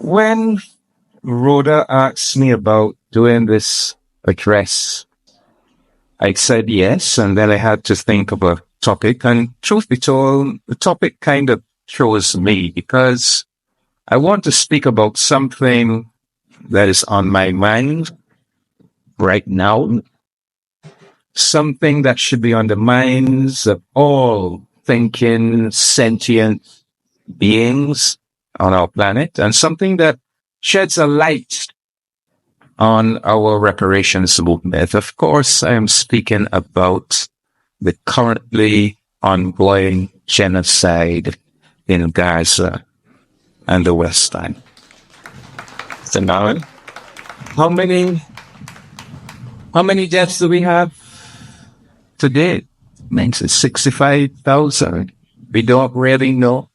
When Rhoda asked me about doing this address, I said yes, and then I had to think of a topic. And truth be told, the topic kind of chose me because I want to speak about something that is on my mind right now, something that should be on the minds of all thinking, sentient beings on our planet, and something that sheds a light on our reparations movement. Of course, I am speaking about the currently ongoing genocide in Gaza and the West Bank. So now, how many deaths do we have today? Means it's 65,000. We don't really know.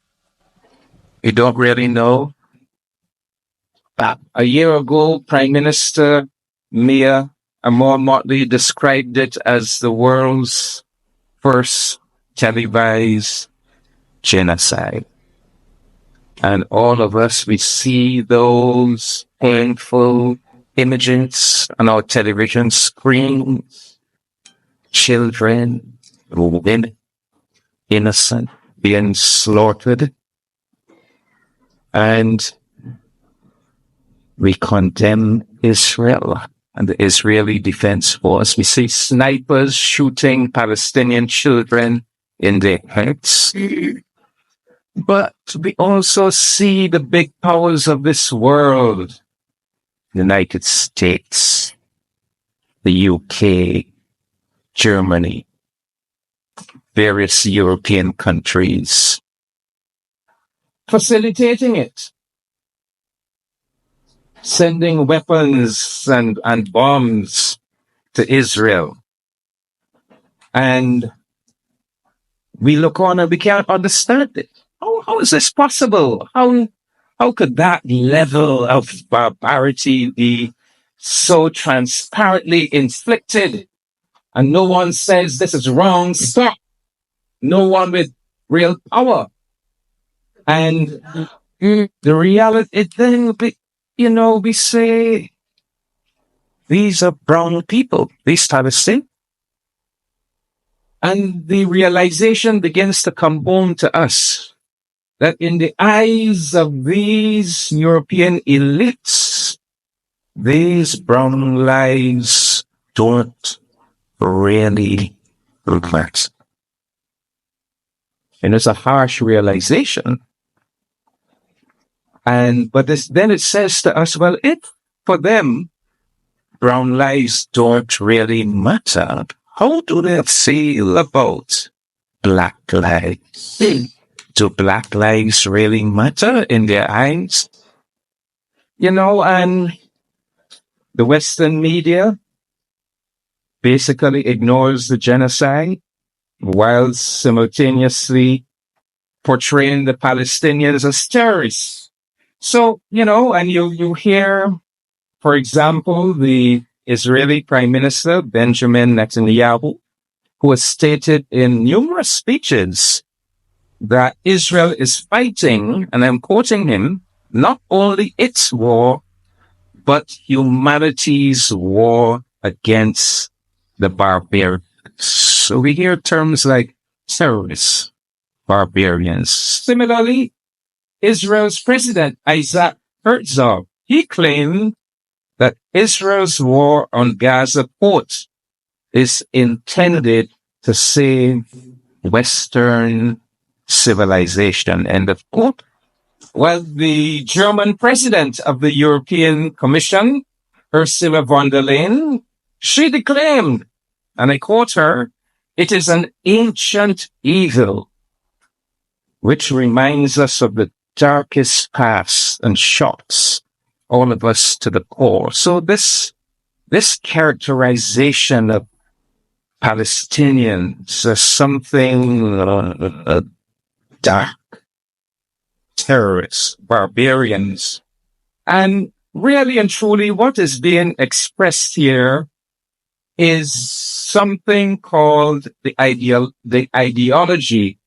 A year ago, Prime Minister Mia Amor Motley described it as the world's first televised genocide. And all of us, we see those painful images on our television screens. Children, women, innocent, being slaughtered. And we condemn Israel and the Israeli Defense Force. We see snipers shooting Palestinian children in their heads. But we also see the big powers of this world. The United States, the UK, Germany, various European countries facilitating it, sending weapons and bombs to Israel. And we look on and we can't understand it. How is this possible? How could that level of barbarity be so transparently inflicted? And no one says this is wrong, stop. No one with real power. And the reality, then, we say, these are brown people, these Palestinians. And the realization begins to come home to us that in the eyes of these European elites, these brown lives don't really matter. And it's a harsh realization. But then it says to us, well, if for them, brown lives don't really matter, how do they feel about black lives? Do black lives really matter in their eyes? And the Western media basically ignores the genocide while simultaneously portraying the Palestinians as terrorists. So, and you hear, for example, the Israeli Prime Minister, Benjamin Netanyahu, who has stated in numerous speeches that Israel is fighting, and I'm quoting him, not only its war, but humanity's war against the barbarians. So we hear terms like terrorists, barbarians. Similarly, Israel's president, Isaac Herzog, he claimed that Israel's war on Gaza port is intended to save Western civilization, end of quote. Well, the German president of the European Commission, Ursula von der Leyen, she declaimed, and I quote her, "It is an ancient evil," which reminds us of the darkest past and shocks all of us to the core. So this characterization of Palestinians as something dark, terrorists, barbarians, and really and truly what is being expressed here is something called the ideology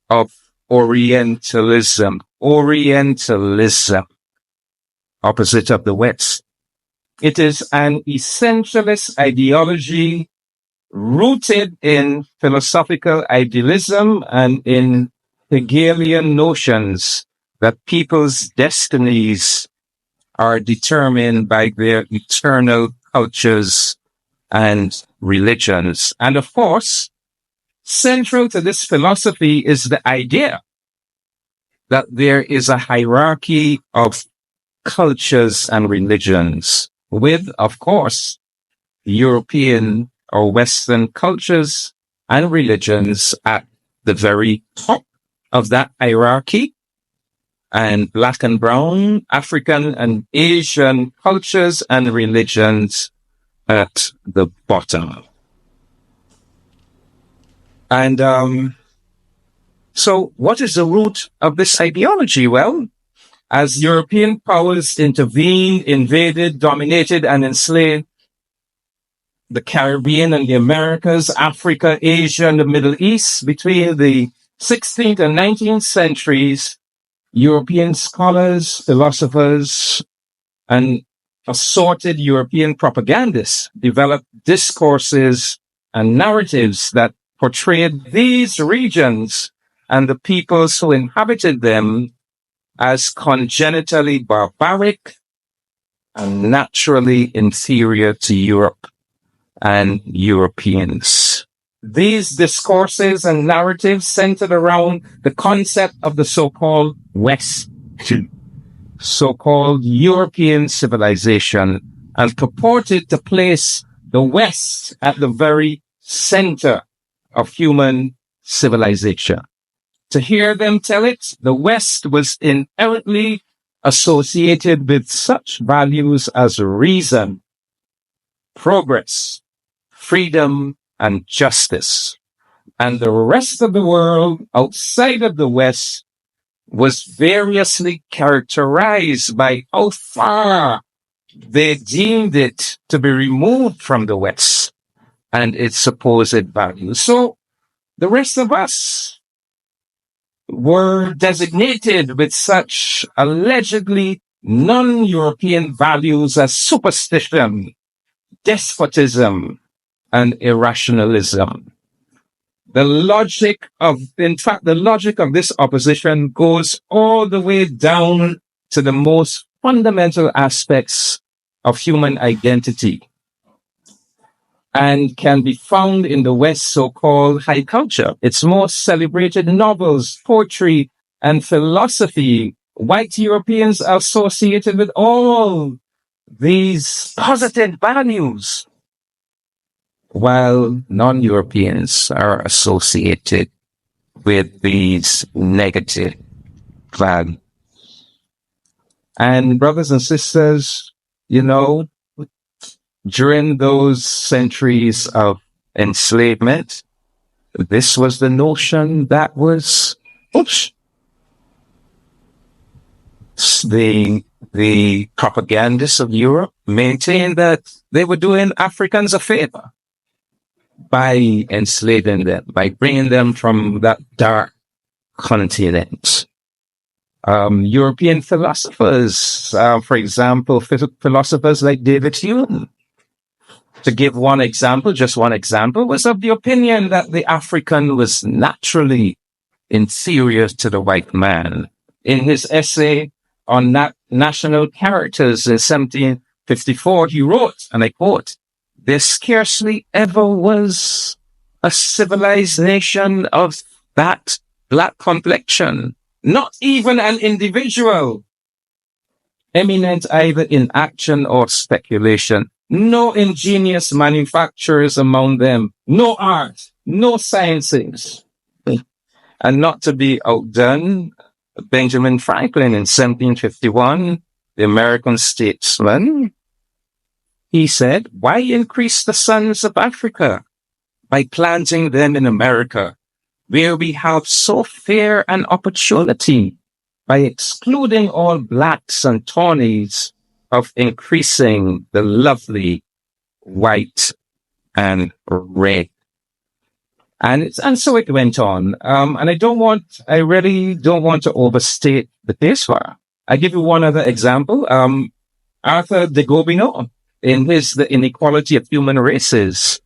of Orientalism. opposite of the West. It is an essentialist ideology rooted in philosophical idealism and in Hegelian notions that people's destinies are determined by their eternal cultures and religions. And of course, central to this philosophy is the idea that there is a hierarchy of cultures and religions, with, of course, European or Western cultures and religions at the very top of that hierarchy, and Black and brown, African and Asian cultures and religions at the bottom. And so what is the root of this ideology? Well, as European powers intervened, invaded, dominated, and enslaved the Caribbean and the Americas, Africa, Asia, and the Middle East between the 16th and 19th centuries, European scholars, philosophers, and assorted European propagandists developed discourses and narratives that portrayed these regions and the peoples who inhabited them as congenitally barbaric and naturally inferior to Europe and Europeans. These discourses and narratives centered around the concept of the so-called West, so-called European civilization, and purported to place the West at the very center of human civilization. To hear them tell it, the West was inherently associated with such values as reason, progress, freedom, and justice. And the rest of the world outside of the West was variously characterized by how far they deemed it to be removed from the West and its supposed values. So the rest of us were designated with such allegedly non-European values as superstition, despotism, and irrationalism. The logic of this opposition goes all the way down to the most fundamental aspects of human identity and can be found in the West's so-called high culture. Its most celebrated novels, poetry, and philosophy. White Europeans are associated with all these positive values, while non-Europeans are associated with these negative values. And brothers and sisters, during those centuries of enslavement, this was the notion that was the propagandists of Europe maintained that they were doing Africans a favor by enslaving them, by bringing them from that dark continent. European philosophers, for example, philosophers like David Hume, to give one example, just one example, was of the opinion that the African was naturally inferior to the white man. In his essay on national characters in 1754, he wrote, and I quote, "There scarcely ever was a civilized nation of that black complexion, not even an individual, eminent either in action or speculation. No ingenious manufacturers among them, no art, no sciences." And not to be outdone, Benjamin Franklin in 1751, the American statesman, he said, "Why increase the sons of Africa by planting them in America, where we have so fair an opportunity by excluding all blacks and tawnies of increasing the lovely white and red." And so it went on. And I really don't want to overstate the case for her. I give you one other example. Arthur de Gobineau, in his The Inequality of Human Races.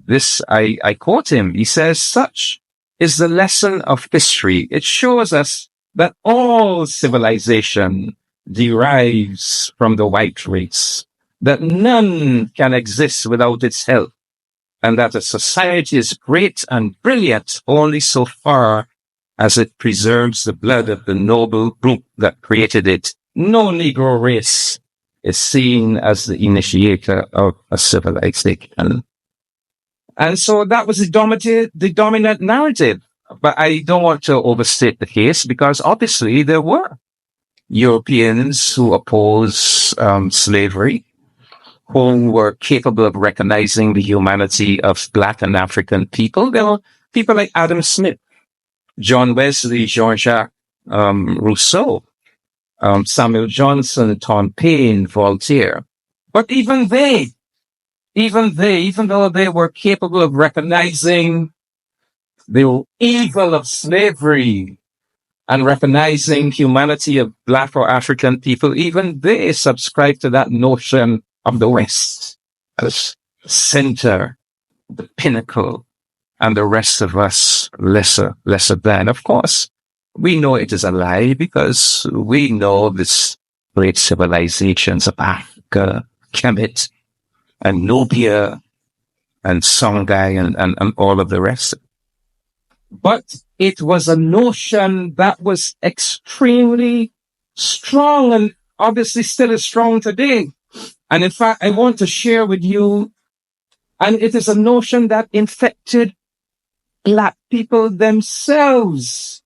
This, I quote him. He says, such is the lesson of history. It shows us that all civilization derives from the white race, that none can exist without its help, and that a society is great and brilliant only so far as it preserves the blood of the noble group that created it. No Negro race is seen as the initiator of a civilization. And so that was the dominant narrative. But I don't want to overstate the case, because obviously there were Europeans who opposed slavery, who were capable of recognizing the humanity of Black and African people. There were people like Adam Smith, John Wesley, Jean-Jacques Rousseau, Samuel Johnson, Tom Paine, Voltaire. But even though they were capable of recognizing the evil of slavery and recognizing humanity of Black or African people, even they subscribed to that notion of the West as center, the pinnacle, and the rest of us lesser than. Of course, we know it is a lie, because we know this great civilizations of Africa, Kemet, and Nubia, and Songhai, and all of the rest. But it was a notion that was extremely strong, and obviously still is strong today. And in fact, I want to share with you, and it is a notion that infected Black people themselves.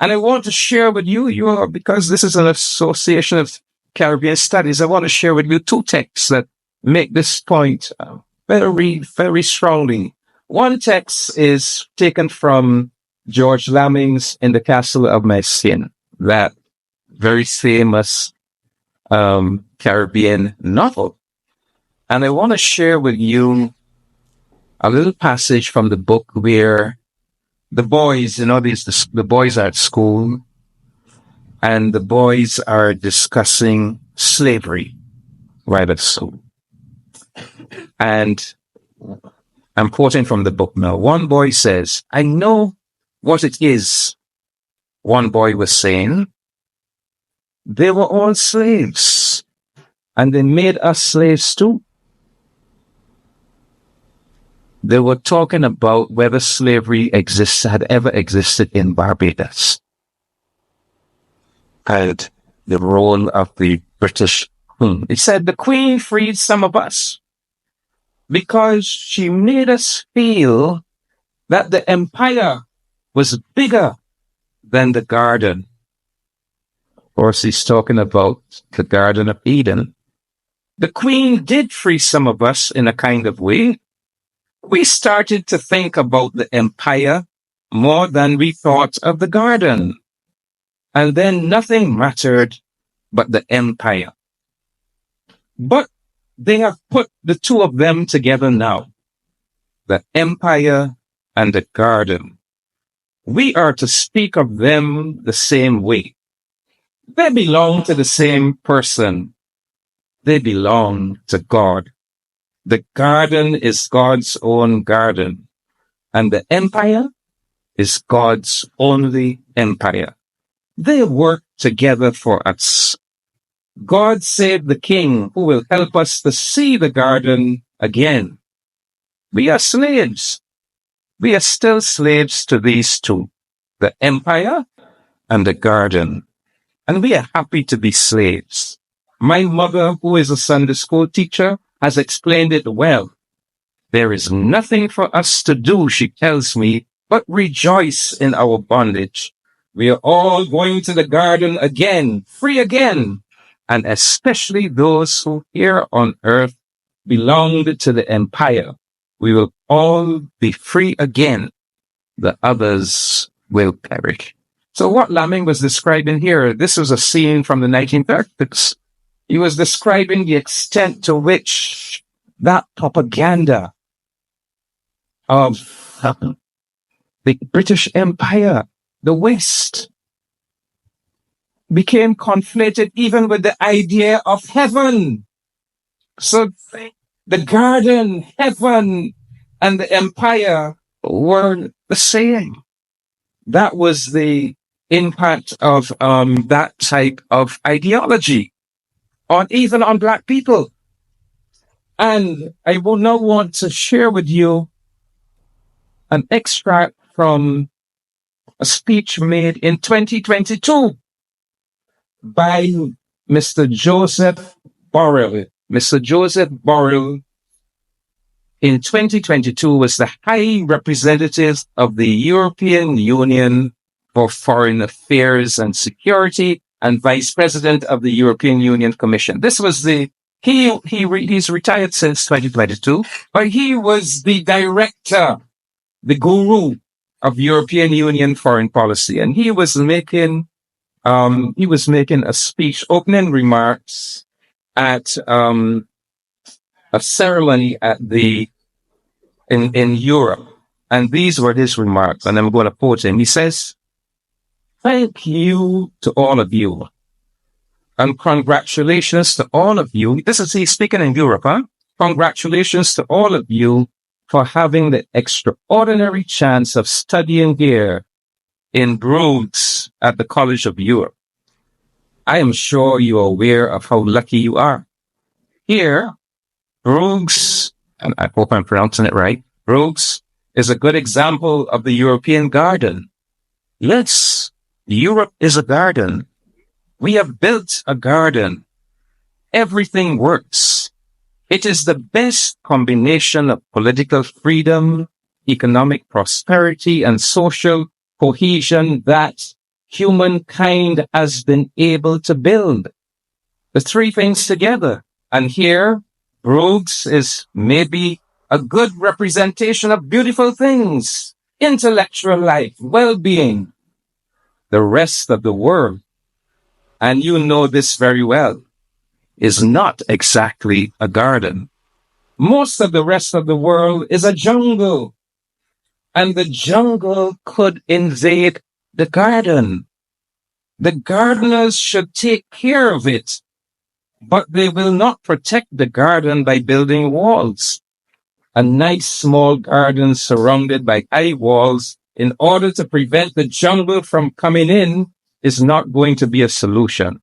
And I want to share with you, because this is an association of Caribbean studies, I want to share with you two texts that make this point very, very strongly. One text is taken from George Lamming's In the Castle of Messina, that very famous Caribbean novel. And I want to share with you a little passage from the book where the boys, the boys are at school, and the boys are discussing slavery right at school. And I'm quoting from the book now. One boy says, I know what it is. One boy was saying, they were all slaves, and they made us slaves too. They were talking about whether slavery had ever existed in Barbados, and the role of the British Queen. It said the Queen freed some of us because she made us feel that the empire was bigger than the garden. Of course, he's talking about the Garden of Eden. The Queen did free some of us in a kind of way. We started to think about the empire more than we thought of the garden. And then nothing mattered but the empire. But they have put the two of them together now, the empire and the garden. We are to speak of them the same way. They belong to the same person. They belong to God. The garden is God's own garden, and the empire is God's only empire. They work together for us. God save the King who will help us to see the garden again. We are slaves. We are still slaves to these two, the empire and the garden. And we are happy to be slaves. My mother, who is a Sunday school teacher, has explained it well. There is nothing for us to do, she tells me, but rejoice in our bondage. We are all going to the garden again, free again, and especially those who here on earth belonged to the empire. We will all be free again. The others will perish. So what Lamming was describing here, this was a scene from the 1930s. He was describing the extent to which that propaganda of the British Empire, the West, became conflated even with the idea of heaven. So the garden, heaven, and the empire were the same. That was the impact of that type of ideology on even on Black people. And I will now want to share with you an extract from a speech made in 2022 by Mr. Joseph Borrell. Mr. Joseph Borrell in 2022 was the High Representative of the European Union for Foreign Affairs and Security and Vice President of the European Union Commission. This was he's retired since 2022, but he was the director, the guru of European Union foreign policy. And he was making a speech, opening remarks at, a ceremony in Europe. And these were his remarks. And I'm going to quote him. He says, "Thank you to all of you. And congratulations to all of you." This is he speaking in Europe, huh? "Congratulations to all of you for having the extraordinary chance of studying here in Bruges at the College of Europe. I am sure you are aware of how lucky you are. Here, Bruges, and I hope I'm pronouncing it right, Bruges is a good example of the European garden. Yes, Europe is a garden. We have built a garden. Everything works. It is the best combination of political freedom, economic prosperity, and social cohesion that humankind has been able to build. The three things together. And here, Bruges is maybe a good representation of beautiful things, intellectual life, well-being. The rest of the world, and you know this very well, is not exactly a garden. Most of the rest of the world is a jungle, and the jungle could invade the garden. The gardeners should take care of it, but they will not protect the garden by building walls. A nice small garden surrounded by high walls in order to prevent the jungle from coming in is not going to be a solution,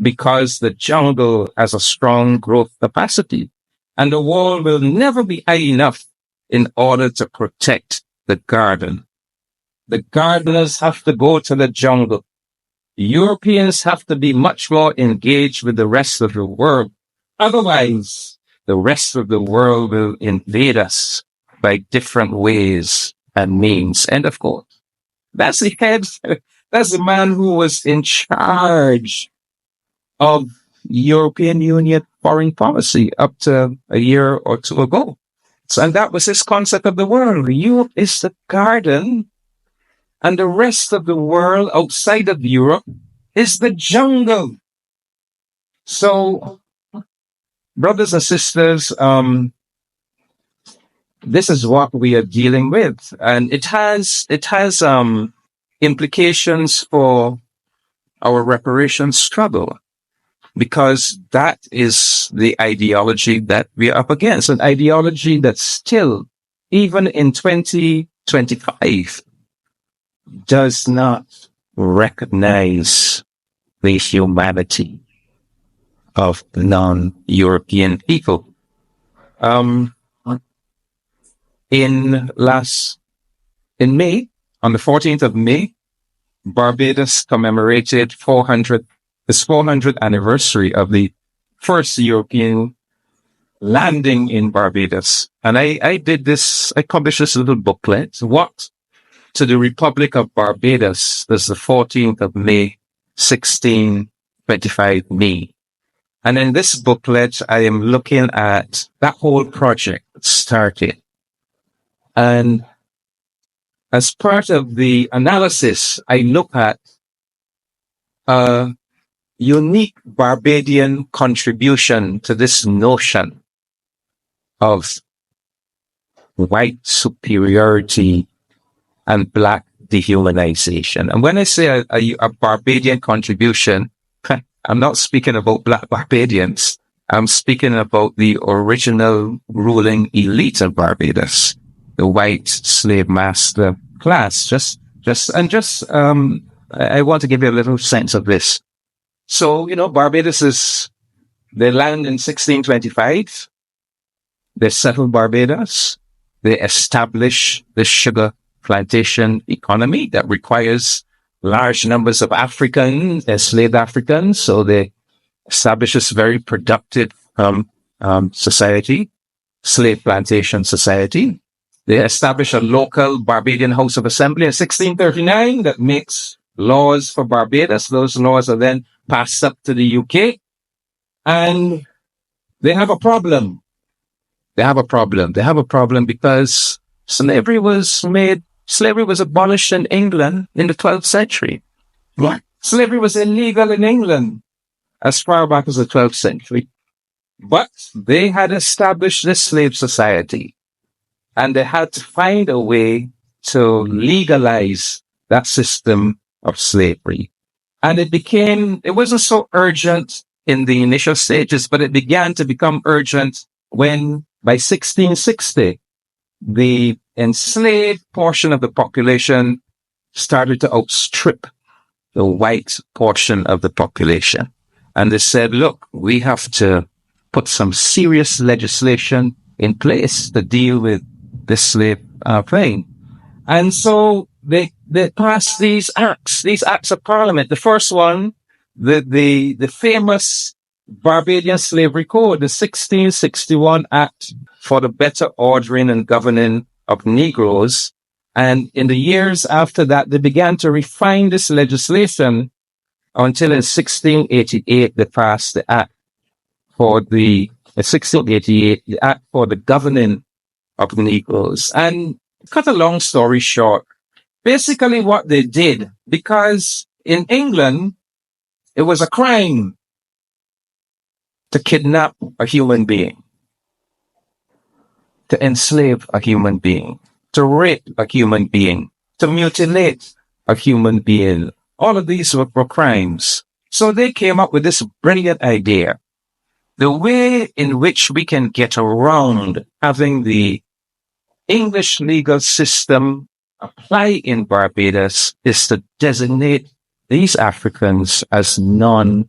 because the jungle has a strong growth capacity, and the wall will never be high enough in order to protect the garden. The gardeners have to go to the jungle. Europeans have to be much more engaged with the rest of the world. Otherwise, the rest of the world will invade us by different ways and means." End of quote. That's the head, that's the man who was in charge of European Union foreign policy up to a year or two ago. So, and that was his concept of the world. Europe is the garden, and the rest of the world outside of Europe is the jungle. So, brothers and sisters, this is what we are dealing with, and it has implications for our reparations struggle, because that is the ideology that we are up against, an ideology that still, even in 2025, does not recognize the humanity of non-European people. In May, on the 14th of May, Barbados commemorated its 400th anniversary of the first European landing in Barbados. And I published this little booklet, What to the Republic of Barbados does the 14th of May, 1625 mean? And in this booklet, I am looking at that whole project that started. And as part of the analysis, I look at a unique Barbadian contribution to this notion of white superiority and Black dehumanization. And when I say a Barbadian contribution, I'm not speaking about Black Barbadians. I'm speaking about the original ruling elite of Barbados, the white slave master class. I want to give you a little sense of this. So, Barbados they land in 1625. They settled Barbados. They establish the sugar plantation economy that requires large numbers of Africans, enslaved Africans. So they establish this very productive society, slave plantation society. They establish a local Barbadian House of Assembly in 1639 that makes laws for Barbados. Those laws are then passed up to the UK. And they have a problem. They have a problem because slavery was abolished in England in the 12th century. What? Slavery was illegal in England as far back as the 12th century. But they had established this slave society, and they had to find a way to legalize that system of slavery. And it wasn't so urgent in the initial stages, but it began to become urgent when, by 1660, the enslaved portion of the population started to outstrip the white portion of the population. And they said, look, we have to put some serious legislation in place to deal with this slave thing. And so they passed these acts of parliament. The first one, the famous Barbadian Slavery Code, the 1661 Act for the Better Ordering and Governing of Negroes. And in the years after that, they began to refine this legislation until in 1688, they passed the Act for the 1688, the Act for the Governing of Negroes. And cut a long story short, basically what they did, because in England, it was a crime to kidnap a human being, to enslave a human being, to rape a human being, to mutilate a human being. All of these were crimes. So they came up with this brilliant idea. The way in which we can get around having the English legal system apply in Barbados is to designate these Africans as non-humans.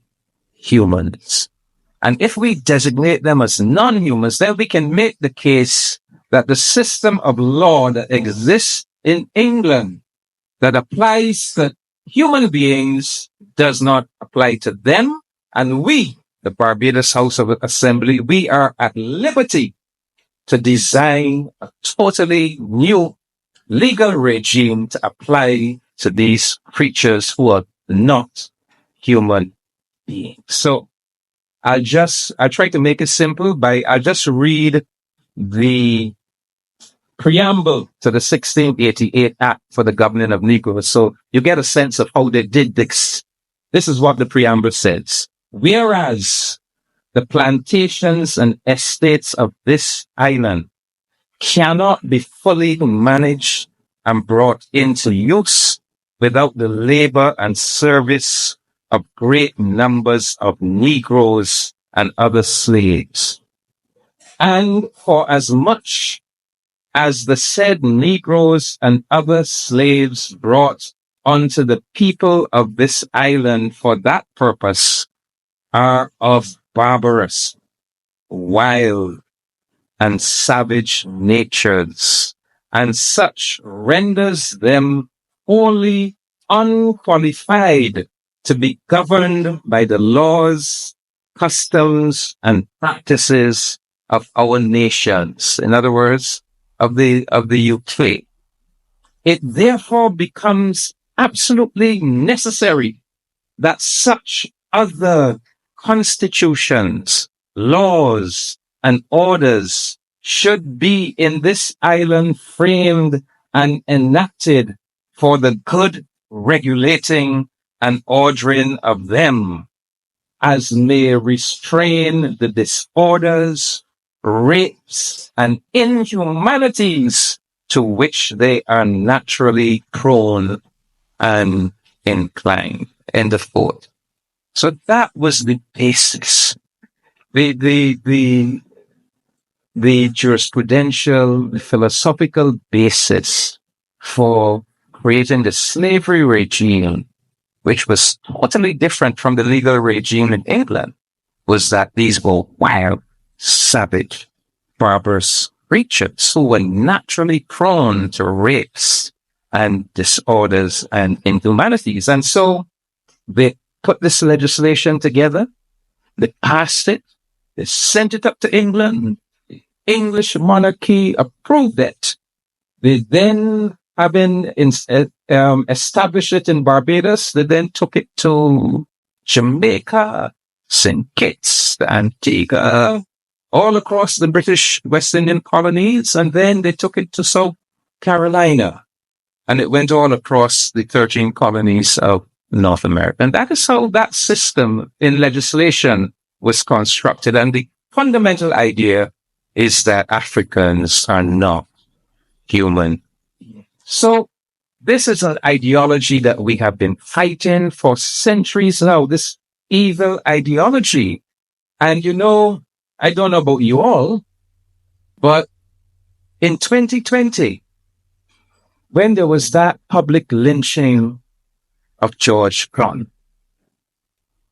And if we designate them as non-humans, then we can make the case that the system of law that exists in England that applies to human beings does not apply to them. And we, the Barbados House of Assembly, we are at liberty to design a totally new legal regime to apply to these creatures who are not human beings. So I'll try to make it simple I'll just read the preamble to the 1688 Act for the Governing of Negroes. So you get a sense of how they did this. This is what the preamble says. Whereas the plantations and estates of this island cannot be fully managed and brought into use without the labor and service of great numbers of Negroes and other slaves. And for as much as the said Negroes and other slaves brought unto the people of this island for that purpose are of barbarous, wild, and savage natures, and such renders them wholly unqualified to be governed by the laws, customs, and practices of our nations. In other words, of the UK. It therefore becomes absolutely necessary that such other constitutions, laws, and orders should be in this island framed and enacted for the good regulating and ordering of them, as may restrain the disorders, rapes, and inhumanities to which they are naturally prone and inclined. End of quote. So that was the basis, the jurisprudential, the philosophical basis for creating the slavery regime, which was totally different from the legal regime in England, was that these were wild, savage, barbarous creatures who were naturally prone to rapes and disorders and inhumanities. And so they put this legislation together, they passed it, they sent it up to England, the English monarchy approved it. They then, having established it in Barbados, they then took it to Jamaica, St. Kitts, Antigua, all across the British West Indian colonies, and then they took it to South Carolina, and it went all across the 13 colonies of North America. And that is how that system in legislation was constructed. And the fundamental idea is that Africans are not human. So this is an ideology that we have been fighting for centuries now, this evil ideology. And you know, I don't know about you all, but in 2020, when there was that public lynching of George Floyd,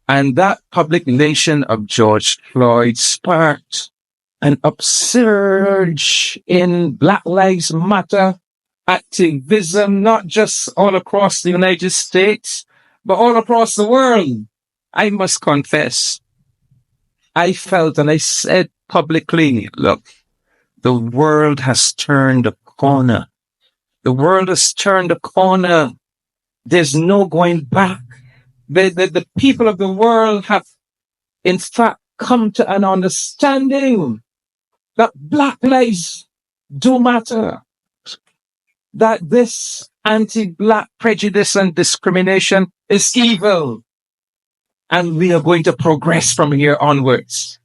and that public lynching of George Floyd sparked an upsurge in Black Lives Matter activism, not just all across the United States, but all across the world. I must confess, I felt and I said publicly, look, the world has turned a corner. The world has turned a corner. There's no going back. The people of the world have, in fact, come to an understanding that Black lives do matter, that this anti-Black prejudice and discrimination is evil, and we are going to progress from here onwards.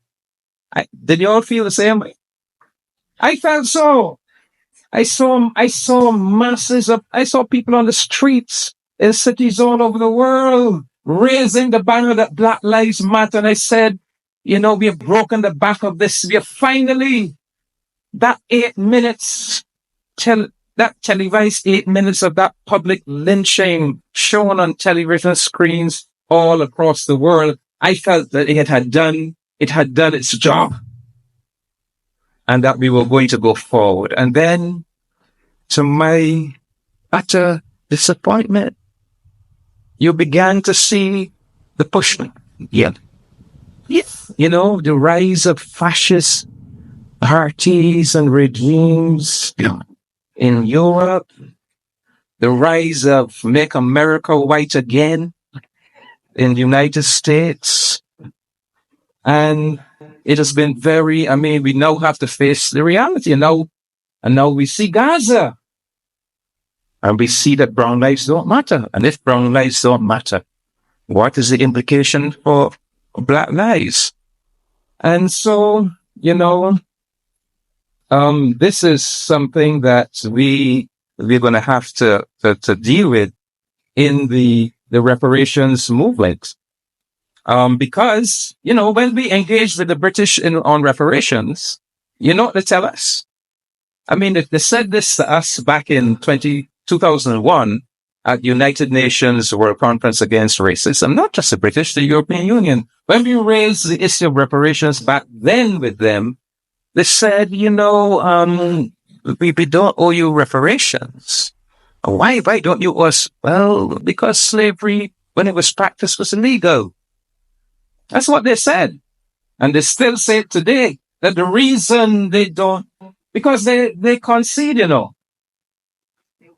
Did you all feel the same way? I felt so. I saw people on the streets in cities all over the world raising the banner that Black Lives Matter. And I said, you know, we have broken the back of this. We have finally, that 8 minutes, that televised 8 minutes of that public lynching shown on television screens all across the world. I felt that it had done its job, and that we were going to go forward. And then, to my utter disappointment, you began to see the pushback. Yeah. You know, the rise of fascist parties and regimes in Europe, the rise of Make America White Again in the United States. And it has been we now have to face the reality. And now we see Gaza. And we see that brown lives don't matter. And if brown lives don't matter, what is the implication for Black lives? And so, you know, this is something that we're going to have to deal with in the reparations movement. Because, you know, when we engaged with the British on reparations, you know what they tell us? I mean, they said this to us back in 2001 at United Nations World Conference Against Racism, not just the British, the European Union. When we raised the issue of reparations back then with them, they said, you know, we don't owe you reparations. Why don't you owe us? Well, because slavery, when it was practiced, was illegal. That's what they said. And they still say it today, that the reason they don't, because they concede, you know.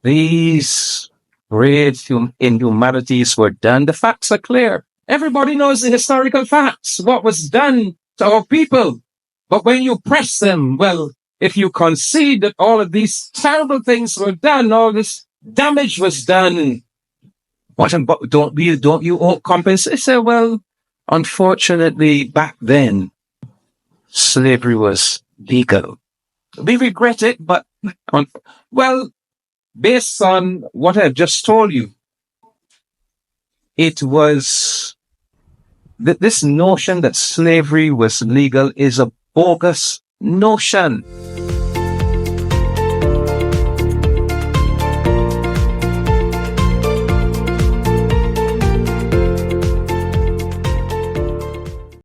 These great inhumanities were done. The facts are clear. Everybody knows the historical facts, what was done to our people. But when you press them, well, if you concede that all of these terrible things were done, all this damage was done, don't you owe compensation? They say, well, unfortunately, back then, slavery was legal. We regret it, but On, well, based on what I've just told you, it was this notion that slavery was legal is a bogus notion.